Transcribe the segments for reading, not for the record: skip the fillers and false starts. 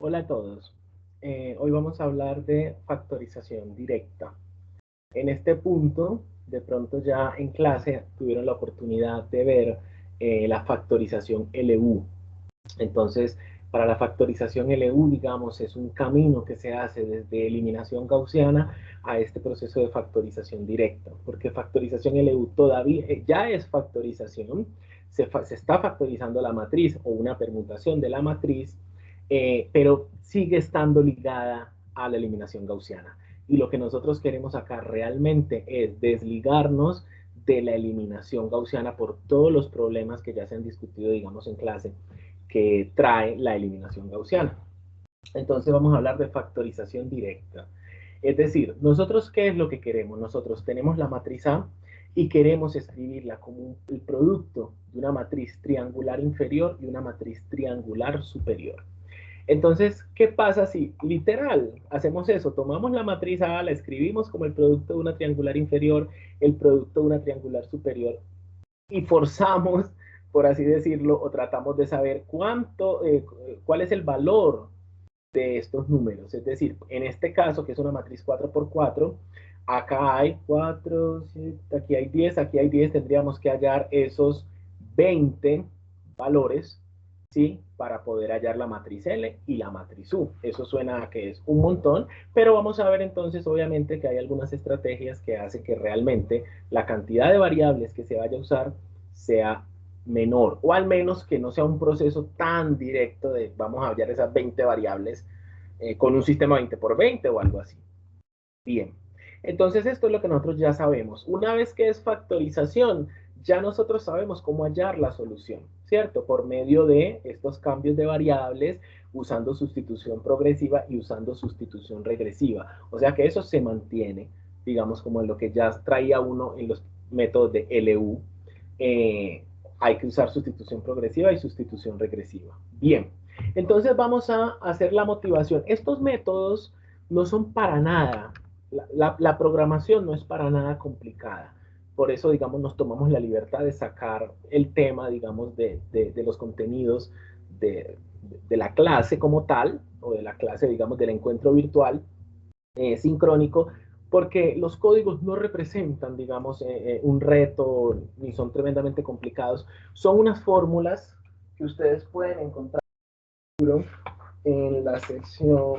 Hola a todos. Hoy vamos a hablar de factorización directa. En este punto, de pronto ya en clase tuvieron la oportunidad de ver la factorización LU. Entonces, para la factorización LU, digamos, es un camino que se hace desde eliminación gaussiana a este proceso de factorización directa, porque factorización LU todavía ya es factorización, se está factorizando la matriz o una permutación de la matriz, pero sigue estando ligada a la eliminación gaussiana. Y lo que nosotros queremos acá realmente es desligarnos de la eliminación gaussiana por todos los problemas que ya se han discutido, digamos, en clase, que trae la eliminación gaussiana. Entonces vamos a hablar de factorización directa. Es decir, nosotros, ¿qué es lo que queremos? Nosotros tenemos la matriz A y queremos escribirla como el producto de una matriz triangular inferior y una matriz triangular superior. Entonces, ¿qué pasa si literal hacemos eso? Tomamos la matriz A, la escribimos como el producto de una triangular inferior, el producto de una triangular superior, y forzamos, por así decirlo, o tratamos de saber cuál es el valor de estos números. Es decir, en este caso, que es una matriz 4 por 4, acá hay 4, 7, aquí hay 10, tendríamos que hallar esos 20 valores, ¿sí? Para poder hallar la matriz L y la matriz U. Eso suena a que es un montón, pero vamos a ver entonces, obviamente, que hay algunas estrategias que hacen que realmente la cantidad de variables que se vaya a usar sea menor, o al menos que no sea un proceso tan directo de vamos a hallar esas 20 variables con un sistema 20 por 20 o algo así. Bien, entonces esto es lo que nosotros ya sabemos. Una vez que es factorización, ya nosotros sabemos cómo hallar la solución, ¿cierto? Por medio de estos cambios de variables, usando sustitución progresiva y usando sustitución regresiva. O sea que eso se mantiene, digamos, como en lo que ya traía uno en los métodos de LU. Hay que usar sustitución progresiva y sustitución regresiva. Bien, entonces vamos a hacer la motivación. Estos métodos no son para nada, la programación no es para nada complicada. Por eso, digamos, nos tomamos la libertad de sacar el tema, digamos, de los contenidos de la clase como tal, o de la clase, digamos, del encuentro virtual sincrónico, porque los códigos no representan, digamos, un reto, ni son tremendamente complicados. Son unas fórmulas que ustedes pueden encontrar en la sección,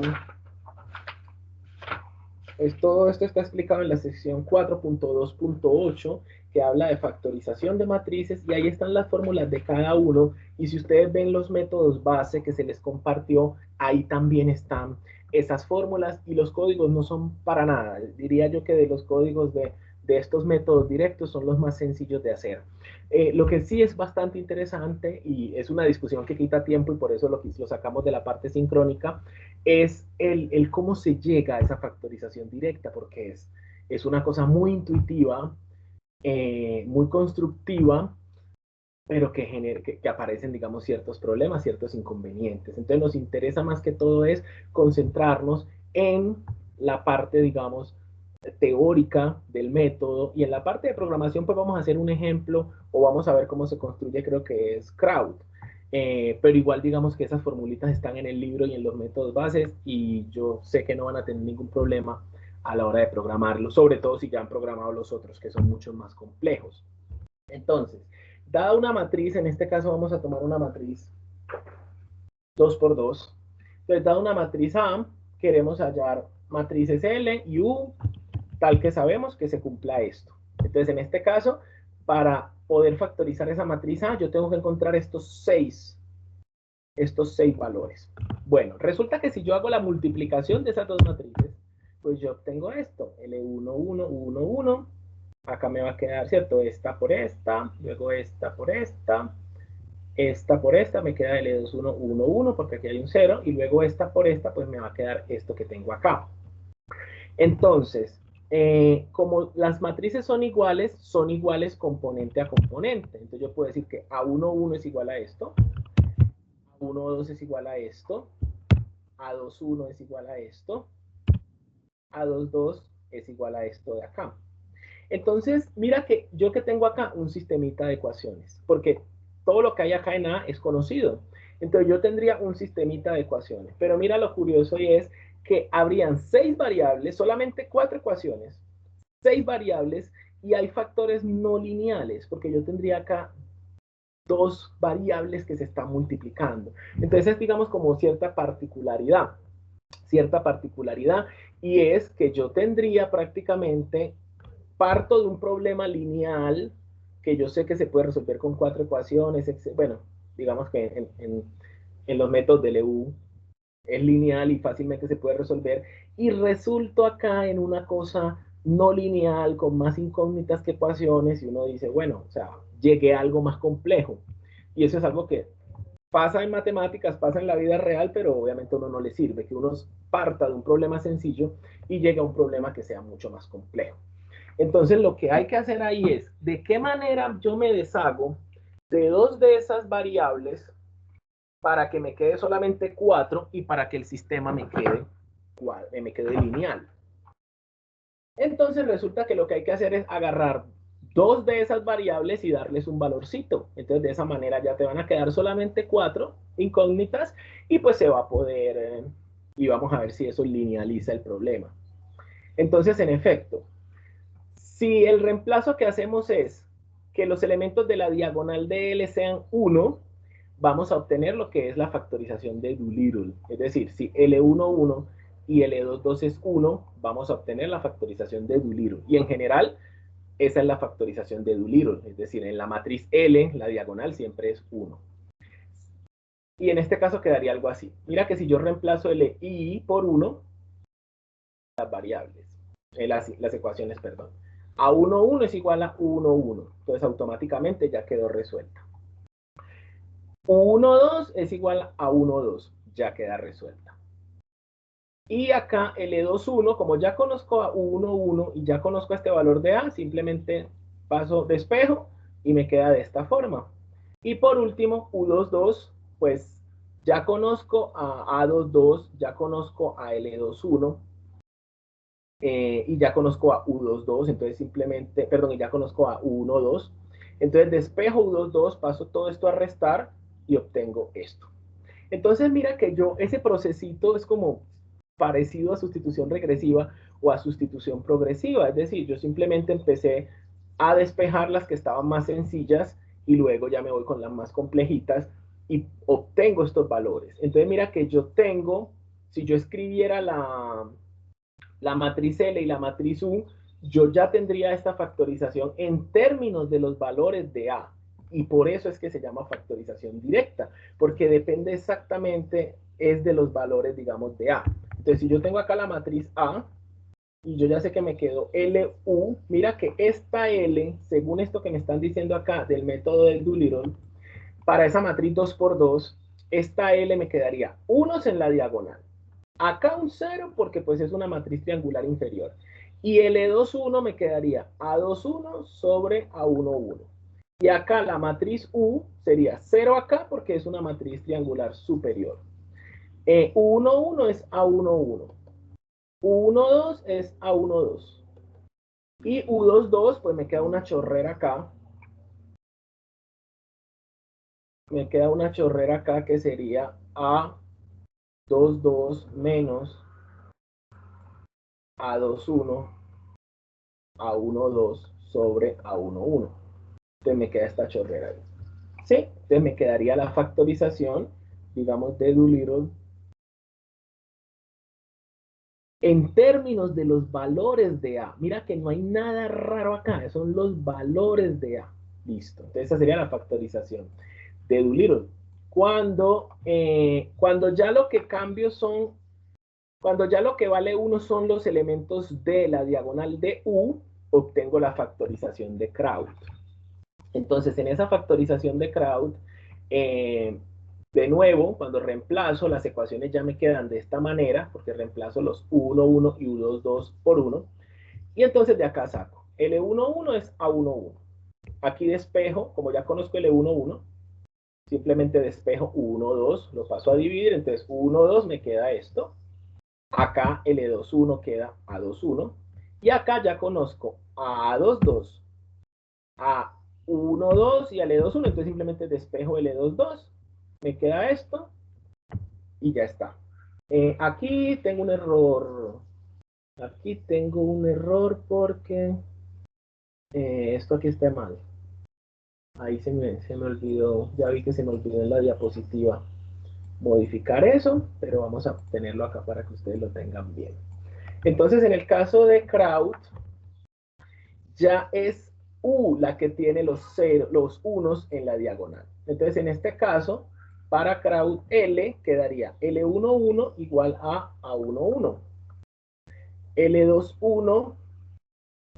todo esto está explicado en la sección 4.2.8, que habla de factorización de matrices, y ahí están las fórmulas de cada uno, y si ustedes ven los métodos base que se les compartió, ahí también están esas fórmulas, y los códigos no son para nada. Diría yo que de los códigos de estos métodos directos son los más sencillos de hacer. Lo que sí es bastante interesante, y es una discusión que quita tiempo, y por eso lo sacamos de la parte sincrónica, es el cómo se llega a esa factorización directa, porque es una cosa muy intuitiva, muy constructiva, pero que aparecen, digamos, ciertos problemas, ciertos inconvenientes. Entonces nos interesa más que todo es concentrarnos en la parte, digamos, teórica del método, y en la parte de programación pues vamos a hacer un ejemplo o vamos a ver cómo se construye, creo que es Crowd. Pero igual digamos que esas formulitas están en el libro y en los métodos bases, y yo sé que no van a tener ningún problema a la hora de programarlo, sobre todo si ya han programado los otros, que son mucho más complejos. Entonces, dada una matriz, en este caso vamos a tomar una matriz 2 por 2. Entonces, dada una matriz A, queremos hallar matrices L y U, tal que sabemos que se cumpla esto. Entonces, en este caso, para poder factorizar esa matriz A, yo tengo que encontrar estos seis valores. Bueno, resulta que si yo hago la multiplicación de esas dos matrices, pues yo obtengo esto, L1, 1, 1, 1. Acá me va a quedar, ¿cierto? Esta por esta, luego esta por esta por esta, me queda L2, 1, 1, 1, porque aquí hay un 0, y luego esta por esta, pues me va a quedar esto que tengo acá. Entonces, como las matrices son iguales componente a componente. Entonces yo puedo decir que A1, 1 es igual a esto, A1, 2 es igual a esto, A2, 1 es igual a esto, A2, 2 es igual a esto de acá. Entonces, mira que yo que tengo acá un sistemita de ecuaciones, porque todo lo que hay acá en A es conocido. Entonces yo tendría un sistemita de ecuaciones. Pero mira lo curioso y es que habrían 6 variables, solamente 4 ecuaciones, 6 variables y hay factores no lineales, porque yo tendría acá 2 variables que se están multiplicando. Entonces es, digamos, como cierta particularidad, y es que yo tendría prácticamente, parto de un problema lineal que yo sé que se puede resolver con 4 ecuaciones, bueno, digamos que en los métodos de LU es lineal y fácilmente se puede resolver, y resulto acá en una cosa no lineal con más incógnitas que ecuaciones, y uno dice, bueno, o sea, llegué a algo más complejo. Y eso es algo que pasa en matemáticas, pasa en la vida real, pero obviamente a uno no le sirve, que uno parta de un problema sencillo y llegue a un problema que sea mucho más complejo. Entonces lo que hay que hacer ahí es, ¿de qué manera yo me deshago de 2 de esas variables para que me quede solamente 4 y para que el sistema me quede lineal? Entonces resulta que lo que hay que hacer es agarrar 2 de esas variables y darles un valorcito. Entonces de esa manera ya te van a quedar solamente 4 incógnitas y pues se va a poder, y vamos a ver si eso linealiza el problema. Entonces, en efecto, si el reemplazo que hacemos es que los elementos de la diagonal de L sean 1, vamos a obtener lo que es la factorización de Doolittle. Es decir, si L1, 1 y L2, 2 es 1, vamos a obtener la factorización de Doolittle. Y en general, esa es la factorización de Doolittle. Es decir, en la matriz L, la diagonal siempre es 1. Y en este caso quedaría algo así. Mira que si yo reemplazo Li por 1, las variables, las ecuaciones, perdón. A1, 1 es igual a 1, 1. Entonces automáticamente ya quedó resuelta. 1, 2 es igual a 1, 2. Ya queda resuelta. Y acá L2, 1, como ya conozco a 1, 1 y ya conozco este valor de A, simplemente paso despejo y me queda de esta forma. Y por último, U2, 2, pues ya conozco a A2, 2, ya conozco a L2, 1. Y ya conozco a U2, 2, entonces simplemente, perdón, y ya conozco a U1, 2. Entonces despejo U2, 2, paso todo esto a restar y obtengo esto. Entonces mira que yo, ese procesito es como parecido a sustitución regresiva o a sustitución progresiva. Es decir, yo simplemente empecé a despejar las que estaban más sencillas y luego ya me voy con las más complejitas y obtengo estos valores. Entonces mira que yo tengo, si yo escribiera la matriz L y la matriz U, yo ya tendría esta factorización en términos de los valores de A. Y por eso es que se llama factorización directa, porque depende exactamente, es de los valores, digamos, de A. Entonces, si yo tengo acá la matriz A, y yo ya sé que me quedó LU, mira que esta L, según esto que me están diciendo acá del método del Doolittle, para esa matriz 2 por 2, esta L me quedaría unos en la diagonal. Acá un 0 porque pues es una matriz triangular inferior. Y L2, 1 me quedaría A2, 1 sobre A1, 1. Y acá la matriz U sería 0 acá porque es una matriz triangular superior. U1, 1 es A1, 1. U1, 2 es A1, 2. Y U2, 2 pues me queda una chorrera acá. Me queda una chorrera acá que sería A2, 2 menos A2, 1 A1, 2 sobre A1, 1. Entonces me queda esta chorrera ahí. ¿Sí? Entonces me quedaría la factorización, digamos, de Doolittle en términos de los valores de A. Mira que no hay nada raro acá, son los valores de A. Listo. Entonces esa sería la factorización de Doolittle. Cuando ya lo que cambio son, cuando ya lo que vale 1 son los elementos de la diagonal de U, obtengo la factorización de Kraut. Entonces, en esa factorización de Kraut, de nuevo, cuando reemplazo, las ecuaciones ya me quedan de esta manera, porque reemplazo los U1, 1 y U2, 2 por 1. Y entonces de acá saco. L1, 1 es A1, 1. Aquí despejo, como ya conozco L1, 1, simplemente despejo U1, 2, lo paso a dividir, entonces U1, 2 me queda esto. Acá L2, 1 queda A2, 1. Y acá ya conozco a A2, 2, a 1, 2 y a L2, 1, entonces simplemente despejo L2, 2, me queda esto y ya está. Aquí tengo un error. Aquí tengo un error porque esto aquí está mal. Ahí se me olvidó, ya vi que se me olvidó en la diapositiva modificar eso, pero vamos a tenerlo acá para que ustedes lo tengan bien. Entonces, en el caso de crowd, ya es U la que tiene los unos en la diagonal. Entonces, en este caso, para crowd L quedaría L11 igual a A11. L21,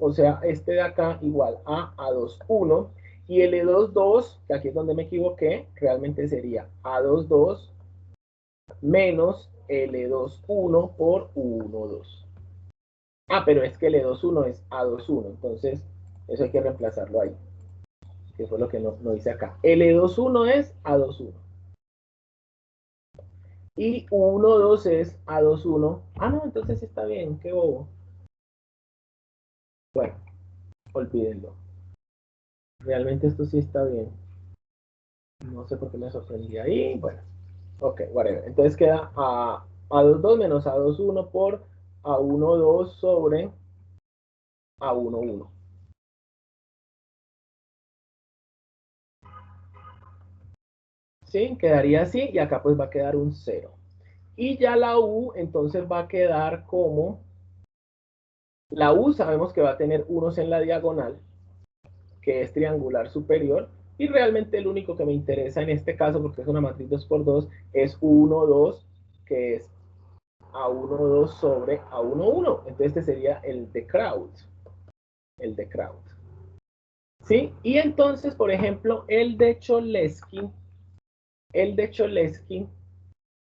o sea, este de acá igual a A21. Y L22, que aquí es donde me equivoqué, realmente sería A22 menos L21 por U12. Ah, pero es que L21 es A21, entonces eso hay que reemplazarlo ahí, que fue lo que no hice acá. L21 es A21 y U12 es A21. Ah, no, entonces está bien, qué bobo. Bueno, olvídenlo. Realmente esto sí está bien. No sé por qué me sorprendí ahí. Bueno, ok, whatever. Entonces queda A22 menos A21 por A12 sobre A11. ¿Sí? Quedaría así y acá pues va a quedar un 0. Y ya la U entonces va a quedar como, la U sabemos que va a tener unos en la diagonal, que es triangular superior, y realmente el único que me interesa en este caso, porque es una matriz 2x2, es 1, 2, que es A12 sobre A11. Entonces este sería el de crowd, el de crowd. ¿Sí? Y entonces, por ejemplo, el de Cholesky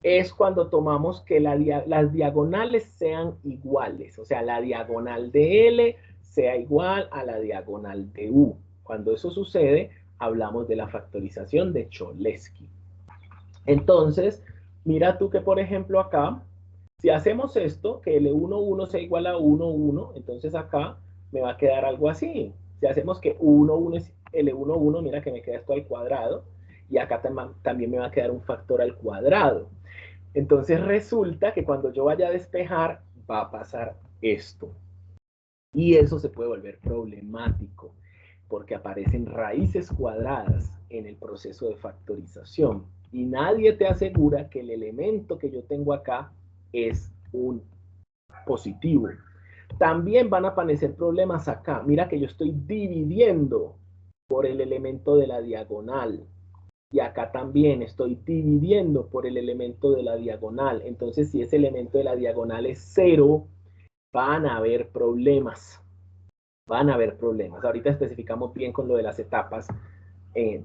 es cuando tomamos que las diagonales sean iguales, o sea, la diagonal de L sea igual a la diagonal de U. Cuando eso sucede, hablamos de la factorización de Cholesky. Entonces, mira tú que, por ejemplo, acá, si hacemos esto, que L11 sea igual a 1, 1, entonces acá me va a quedar algo así. Si hacemos que 1, 1 es L11, mira que me queda esto al cuadrado, y acá también me va a quedar un factor al cuadrado. Entonces resulta que cuando yo vaya a despejar va a pasar esto. Y eso se puede volver problemático porque aparecen raíces cuadradas en el proceso de factorización y nadie te asegura que el elemento que yo tengo acá es un positivo. También van a aparecer problemas acá. Mira que yo estoy dividiendo por el elemento de la diagonal. Y acá también estoy dividiendo por el elemento de la diagonal. Entonces, si ese elemento de la diagonal es 0, van a haber problemas. Van a haber problemas. Ahorita especificamos bien con lo de las etapas,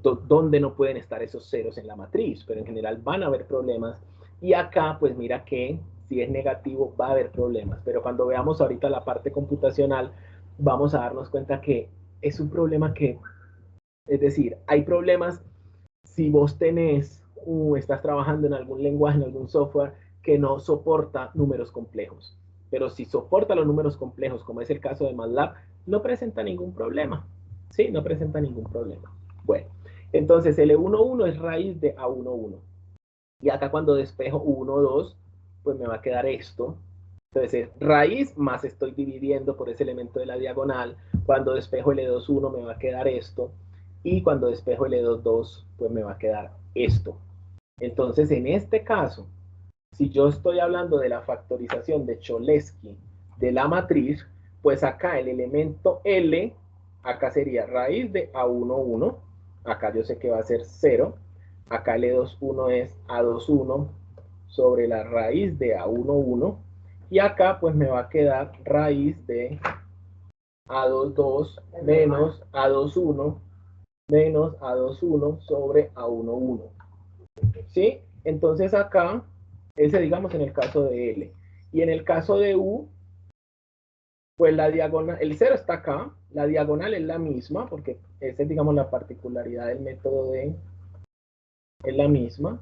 dónde no pueden estar esos ceros en la matriz, pero en general van a haber problemas. Y acá, pues mira que si es negativo va a haber problemas. Pero cuando veamos ahorita la parte computacional, vamos a darnos cuenta que es un problema que, es decir, hay problemas si vos tenés estás trabajando en algún lenguaje, en algún software que no soporta números complejos. Pero si soporta los números complejos, como es el caso de MATLAB, no presenta ningún problema. ¿Sí? No presenta ningún problema. Bueno, entonces L11 es raíz de A11. Y acá cuando despejo 1, 2, pues me va a quedar esto. Entonces es raíz más estoy dividiendo por ese elemento de la diagonal. Cuando despejo L21 me va a quedar esto. Y cuando despejo L22 pues me va a quedar esto. Entonces en este caso, si yo estoy hablando de la factorización de Cholesky de la matriz, pues acá el elemento L, acá sería raíz de A11, acá yo sé que va a ser 0, acá L21 es A21 sobre la raíz de A11, y acá pues me va a quedar raíz de A22 menos A21 menos A21 sobre A11. ¿Sí? Entonces acá, ese digamos en el caso de L. Y en el caso de U, pues la diagonal, el 0 está acá, la diagonal es la misma, porque esa es digamos la particularidad del método de, es la misma.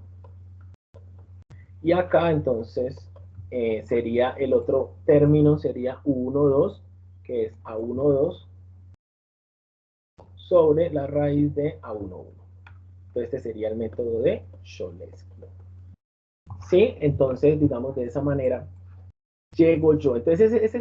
Y acá entonces sería el otro término, sería U1, 2, que es A1, 2, sobre la raíz de A1, 1. Entonces este sería el método de Cholesky. ¿Sí? Entonces, digamos, de esa manera llego yo. Entonces, esa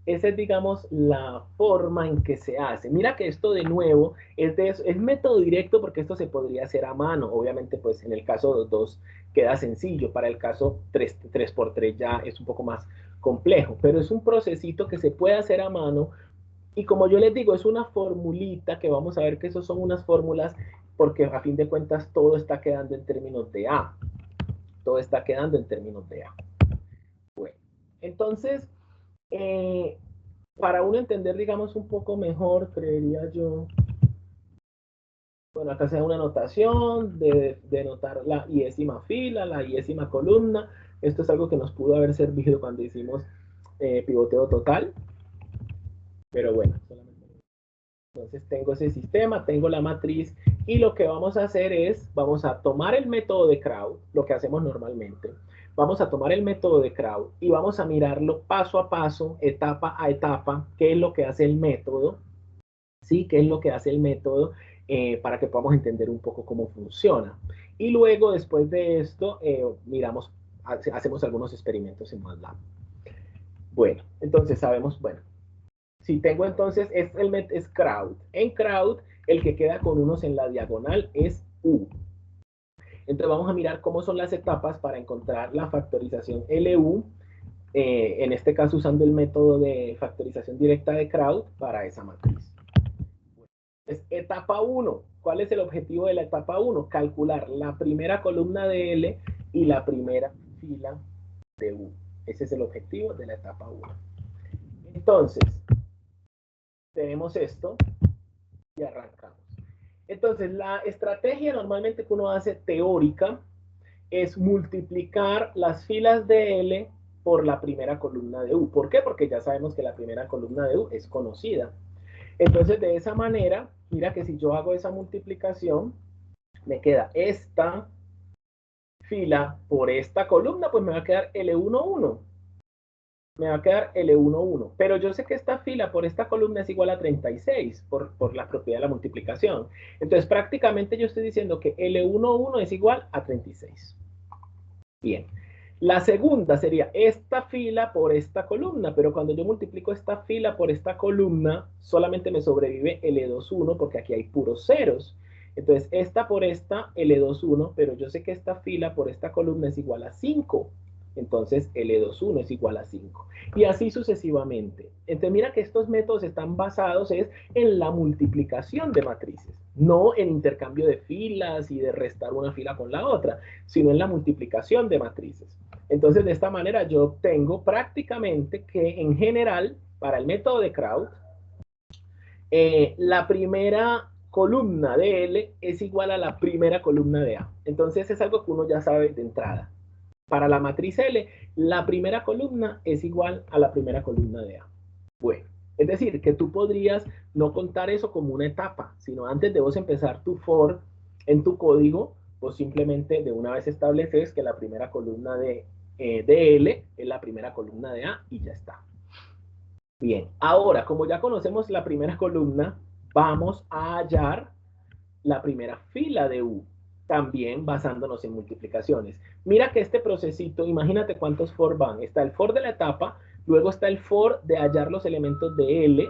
es, digamos, la forma en que se hace. Mira que esto de nuevo es método directo porque esto se podría hacer a mano. Obviamente, pues en el caso de 2 queda sencillo. Para el caso 3 por 3 ya es un poco más complejo, pero es un procesito que se puede hacer a mano. Y como yo les digo, es una formulita que vamos a ver que eso son unas fórmulas porque a fin de cuentas todo está quedando en términos de A. Todo está quedando en términos de A. Bueno, entonces, eh, para uno entender, digamos, un poco mejor, creería yo, bueno, acá se da una anotación de notar la iésima fila, la iésima columna. Esto es algo que nos pudo haber servido cuando hicimos pivoteo total, pero bueno, solamente. Entonces tengo ese sistema, tengo la matriz y lo que vamos a hacer es, vamos a tomar el método de Kraut, lo que hacemos normalmente. Vamos a tomar el método de Kraut y vamos a mirarlo paso a paso, etapa a etapa, qué es lo que hace el método, ¿sí? ¿Qué es lo que hace el método para que podamos entender un poco cómo funciona? Y luego, después de esto, miramos, hacemos algunos experimentos en MATLAB. Bueno, entonces sabemos, bueno, si tengo entonces, es Kraut. En Kraut, el que queda con unos en la diagonal es U. Entonces vamos a mirar cómo son las etapas para encontrar la factorización LU, en este caso usando el método de factorización directa de Kraut para esa matriz. Es etapa 1. ¿Cuál es el objetivo de la etapa 1? Calcular la primera columna de L y la primera fila de U. Ese es el objetivo de la etapa 1. Entonces, tenemos esto y arrancamos. Entonces, la estrategia normalmente que uno hace teórica es multiplicar las filas de L por la primera columna de U. ¿Por qué? Porque ya sabemos que la primera columna de U es conocida. Entonces, de esa manera, mira que si yo hago esa multiplicación, me queda esta fila por esta columna, pues me va a quedar L11. Me va a quedar L11. Pero yo sé que esta fila por esta columna es igual a 36 por la propiedad de la multiplicación. Entonces, prácticamente yo estoy diciendo que L11 es igual a 36. Bien. La segunda sería esta fila por esta columna, pero cuando yo multiplico esta fila por esta columna, solamente me sobrevive L21 porque aquí hay puros ceros. Entonces, esta por esta, L21, pero yo sé que esta fila por esta columna es igual a 5. Entonces, L21 es igual a 5. Y así sucesivamente. Entonces, mira que estos métodos están basados en la multiplicación de matrices, no en intercambio de filas y de restar una fila con la otra, sino en la multiplicación de matrices. Entonces, de esta manera yo obtengo prácticamente que en general, para el método de Kraut, la primera columna de L es igual a la primera columna de A. Entonces, es algo que uno ya sabe de entrada. Para la matriz L, la primera columna es igual a la primera columna de A. Bueno, es decir, que tú podrías no contar eso como una etapa, sino antes de vos empezar tu for en tu código, vos simplemente de una vez estableces que la primera columna de L es la primera columna de A y ya está. Bien, ahora, como ya conocemos la primera columna, vamos a hallar la primera fila de U, también basándonos en multiplicaciones. Mira que este procesito, imagínate cuántos for van. Está el for de la etapa, luego está el for de hallar los elementos de L,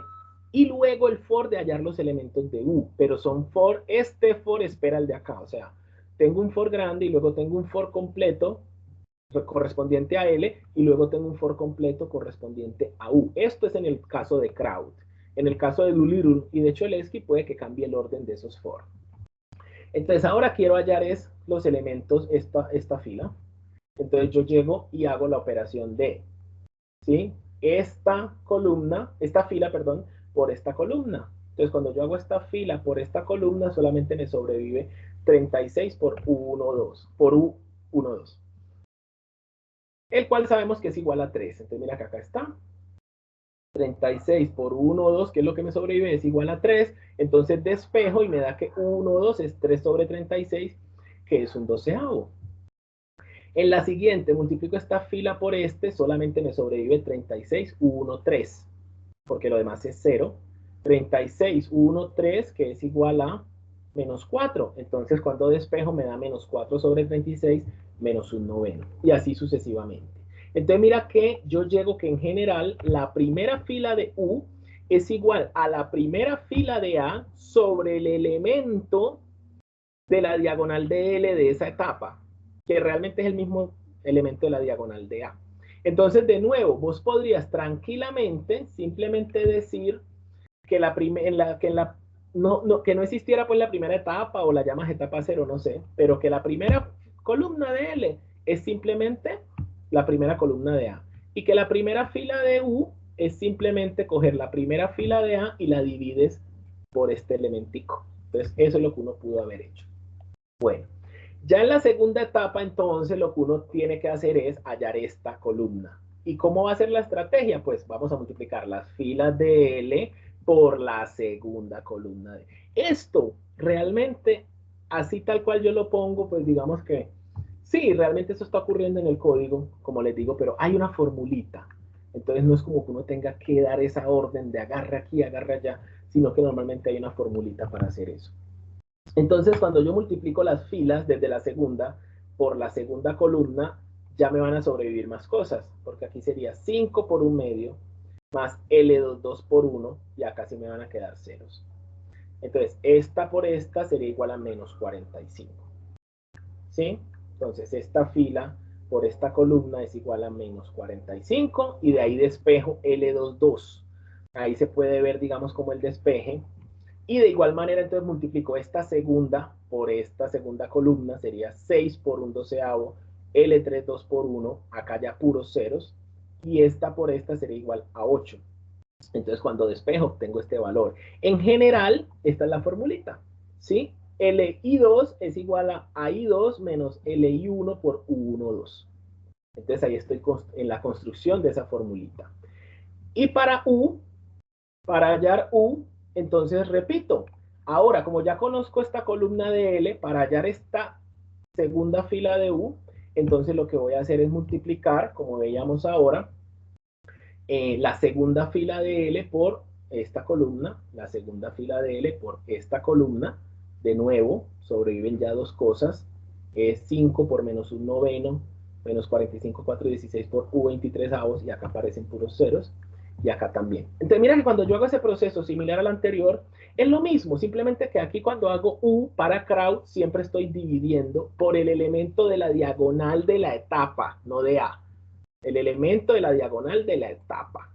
y luego el for de hallar los elementos de U, pero son for, este for espera el de acá, o sea, tengo un for grande y luego tengo un for completo correspondiente a L y luego tengo un for completo correspondiente a U. Esto es en el caso de Kraut. En el caso de Doolittle y de Cholesky puede que cambie el orden de esos for. Entonces ahora quiero hallar los elementos, esta fila. Entonces yo llego y hago la operación de, ¿sí? Esta fila, perdón, por esta columna. Entonces cuando yo hago esta fila por esta columna, solamente me sobrevive 36 por U12, por U12. El cual sabemos que es igual a 3. Entonces mira que acá está. 36 por 1, 2, que es lo que me sobrevive, es igual a 3. Entonces despejo y me da que 1, 2 es 3 sobre 36, que es un doceavo. En la siguiente multiplico esta fila por solamente me sobrevive 36, 1, 3, porque lo demás es 0. 36, 1, 3, que es igual a menos 4. Entonces cuando despejo me da menos 4 sobre 36 menos un noveno. Y así sucesivamente. Entonces mira que yo llego que en general la primera fila de U es igual a la primera fila de A sobre el elemento de la diagonal de L de esa etapa, que realmente es el mismo elemento de la diagonal de A. Entonces, de nuevo, vos podrías tranquilamente simplemente decir que que no existiera pues la primera etapa o la llamas etapa cero, no sé, pero que la primera columna de L es simplemente la primera columna de A y que la primera fila de U es simplemente coger la primera fila de A y la divides por este elementico. Entonces, eso es lo que uno pudo haber hecho. Bueno, ya en la segunda etapa, entonces, lo que uno tiene que hacer es hallar esta columna. ¿Y cómo va a ser la estrategia? Pues vamos a multiplicar las filas de L por la segunda columna de. Esto realmente, así tal cual yo lo pongo, pues digamos que sí, realmente eso está ocurriendo en el código, como les digo, pero hay una formulita. Entonces no es como que uno tenga que dar esa orden de agarra aquí, agarra allá, sino que normalmente hay una formulita para hacer eso. Entonces, cuando yo multiplico las filas desde la segunda por la segunda columna, ya me van a sobrevivir más cosas, porque aquí sería 5 por un medio más L2, 2 por 1, y acá sí me van a quedar ceros. Entonces, esta por esta sería igual a menos 45. ¿Sí? Entonces, esta fila por esta columna es igual a menos 45, y de ahí despejo L2, 2. Ahí se puede ver, digamos, como el despeje. Y de igual manera, entonces multiplico esta segunda por esta segunda columna, sería 6 por un doceavo, L3, 2 por 1, acá ya puros ceros, y esta por esta sería igual a 8. Entonces, cuando despejo, obtengo este valor. En general, esta es la formulita, ¿sí? LI2 es igual a AI2 menos LI1 por U12. Entonces, ahí estoy en la construcción de esa formulita. Y para U, para hallar U, entonces repito, ahora como ya conozco esta columna de L, para hallar esta segunda fila de U, entonces lo que voy a hacer es multiplicar, como veíamos ahora, la segunda fila de L por esta columna, la segunda fila de L por esta columna. De nuevo, sobreviven ya dos cosas, es 5 por menos un noveno, menos 45, 4, 16 por U23 avos, y acá aparecen puros ceros, y acá también. Entonces mira que cuando yo hago ese proceso similar al anterior, es lo mismo, simplemente que aquí cuando hago U para crowd, siempre estoy dividiendo por el elemento de la diagonal de la etapa, no de A. El elemento de la diagonal de la etapa,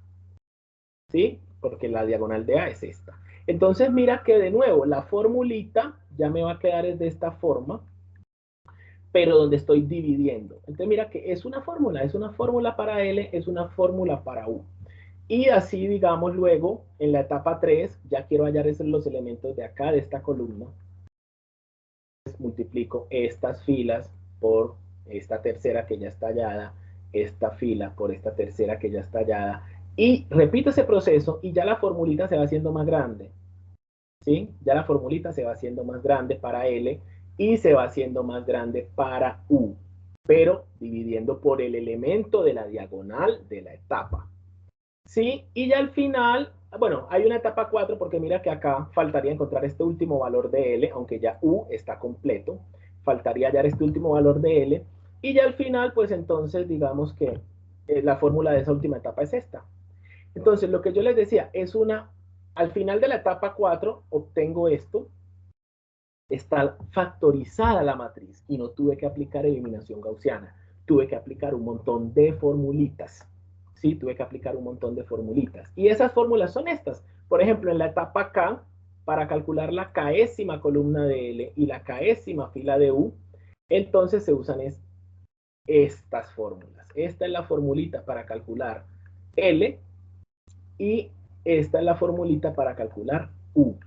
¿sí? Porque la diagonal de A es esta. Entonces mira que de nuevo la formulita ya me va a quedar de esta forma, pero donde estoy dividiendo. Entonces mira que es una fórmula para L, es una fórmula para U. Y así, digamos, luego, en la etapa 3, ya quiero hallar los elementos de acá, de esta columna. Multiplico estas filas por esta tercera que ya está hallada, esta fila por esta tercera que ya está hallada, y repito ese proceso y ya la formulita se va haciendo más grande, ¿sí? Ya la formulita se va haciendo más grande para L y se va haciendo más grande para U, pero dividiendo por el elemento de la diagonal de la etapa. ¿Sí? Y ya al final, bueno, hay una etapa 4 porque mira que acá faltaría encontrar este último valor de L, aunque ya U está completo, faltaría hallar este último valor de L, y ya al final, pues entonces digamos que la fórmula de esa última etapa es esta. Entonces, lo que yo les decía es al final de la etapa 4 obtengo esto, está factorizada la matriz y no tuve que aplicar eliminación gaussiana, tuve que aplicar un montón de formulitas. Sí, tuve que aplicar un montón de formulitas. Y esas fórmulas son estas. Por ejemplo, en la etapa K, para calcular la késima columna de L y la késima fila de U, entonces se usan estas fórmulas. Esta es la formulita para calcular L y esta es la formulita para calcular U.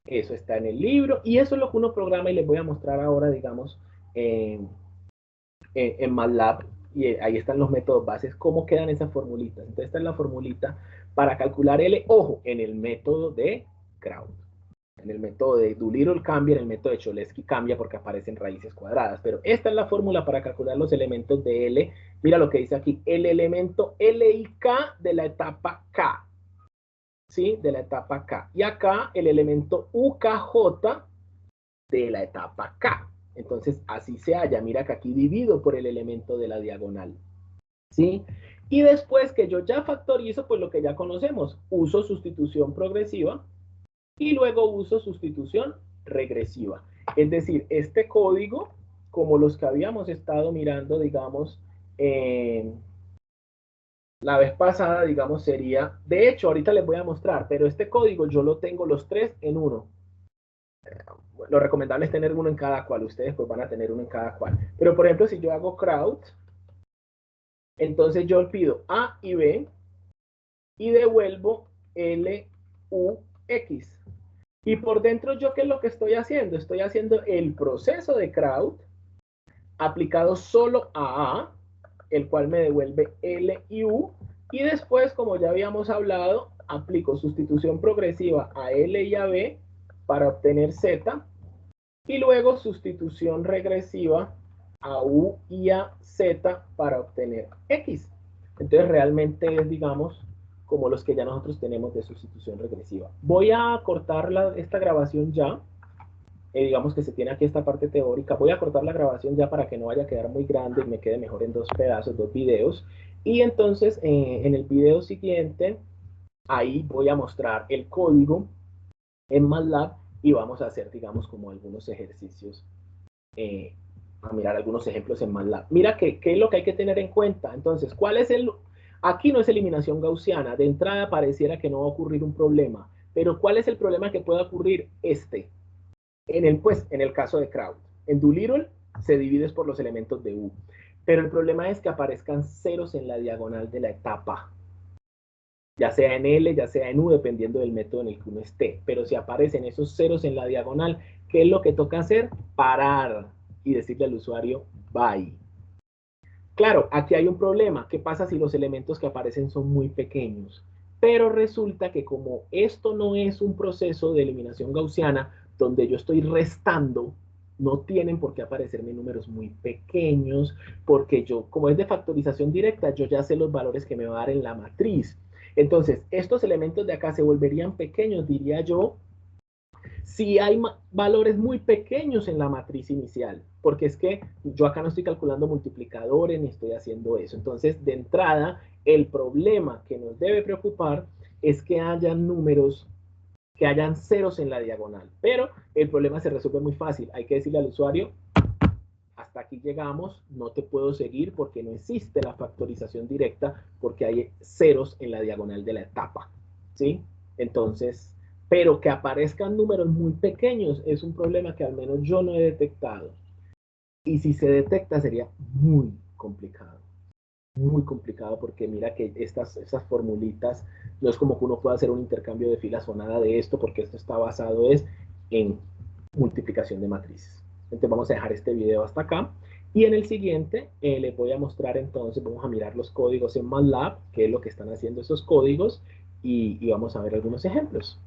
Eso está en el libro y eso es lo que uno programa y les voy a mostrar ahora, digamos, en MATLAB. Y ahí están los métodos bases, cómo quedan esas formulitas. Entonces, esta es la formulita para calcular L, ojo, en el método de Kraut. En el método de Doolittle cambia, en el método de Cholesky cambia porque aparecen raíces cuadradas. Pero esta es la fórmula para calcular los elementos de L. Mira lo que dice aquí, el elemento L y K de la etapa K. ¿Sí? De la etapa K. Y acá el elemento UKJ de la etapa K. Entonces, así se halla. Mira que aquí divido por el elemento de la diagonal. ¿Sí? Y después que yo ya factorizo, pues lo que ya conocemos, uso sustitución progresiva y luego uso sustitución regresiva. Es decir, este código, como los que habíamos estado mirando, digamos, la vez pasada, digamos, sería, de hecho, ahorita les voy a mostrar, pero este código yo lo tengo los tres en uno. Lo recomendable es tener uno en cada cual, ustedes pues van a tener uno en cada cual. Pero por ejemplo, si yo hago crowd, entonces yo pido A y B y devuelvo L, U, X. Y por dentro yo, ¿qué es lo que estoy haciendo? Estoy haciendo el proceso de crowd aplicado solo a A, el cual me devuelve L y U. Y después, como ya habíamos hablado, aplico sustitución progresiva a L y a B para obtener Z. Y luego sustitución regresiva a U y a Z para obtener X. Entonces realmente es, digamos, como los que ya nosotros tenemos de sustitución regresiva. Voy a cortar esta grabación ya. Digamos que se tiene aquí esta parte teórica. Voy a cortar la grabación ya para que no vaya a quedar muy grande y me quede mejor en dos pedazos, dos videos. Y entonces en el video siguiente, ahí voy a mostrar el código en MATLAB y vamos a hacer, digamos, como algunos ejercicios, a mirar algunos ejemplos en MATLAB. Mira qué es lo que hay que tener en cuenta. Entonces, ¿cuál es el...? Aquí no es eliminación gaussiana. De entrada pareciera que no va a ocurrir un problema. Pero ¿cuál es el problema que puede ocurrir? En el caso de crowd. En Doolittle se divide por los elementos de U. Pero el problema es que aparezcan ceros en la diagonal de la etapa. Ya sea en L, ya sea en U, dependiendo del método en el que uno esté. Pero si aparecen esos ceros en la diagonal, ¿qué es lo que toca hacer? Parar y decirle al usuario, bye. Claro, aquí hay un problema. ¿Qué pasa si los elementos que aparecen son muy pequeños? Pero resulta que como esto no es un proceso de eliminación gaussiana, donde yo estoy restando, no tienen por qué aparecerme números muy pequeños, porque yo, como es de factorización directa, yo ya sé los valores que me va a dar en la matriz. Entonces, estos elementos de acá se volverían pequeños, diría yo, si hay valores muy pequeños en la matriz inicial, porque es que yo acá no estoy calculando multiplicadores ni estoy haciendo eso. Entonces, de entrada, el problema que nos debe preocupar es que hayan números, que hayan ceros en la diagonal. Pero el problema se resuelve muy fácil. Hay que decirle al usuario, hasta aquí llegamos, no te puedo seguir porque no existe la factorización directa porque hay ceros en la diagonal de la etapa. ¿Sí? Entonces, pero que aparezcan números muy pequeños es un problema que al menos yo no he detectado. Y si se detecta sería muy complicado porque mira que estas formulitas no es como que uno pueda hacer un intercambio de filas o nada de esto porque esto está basado en multiplicación de matrices. Entonces vamos a dejar este video hasta acá y en el siguiente les voy a mostrar entonces, vamos a mirar los códigos en MATLAB, qué es lo que están haciendo esos códigos y vamos a ver algunos ejemplos.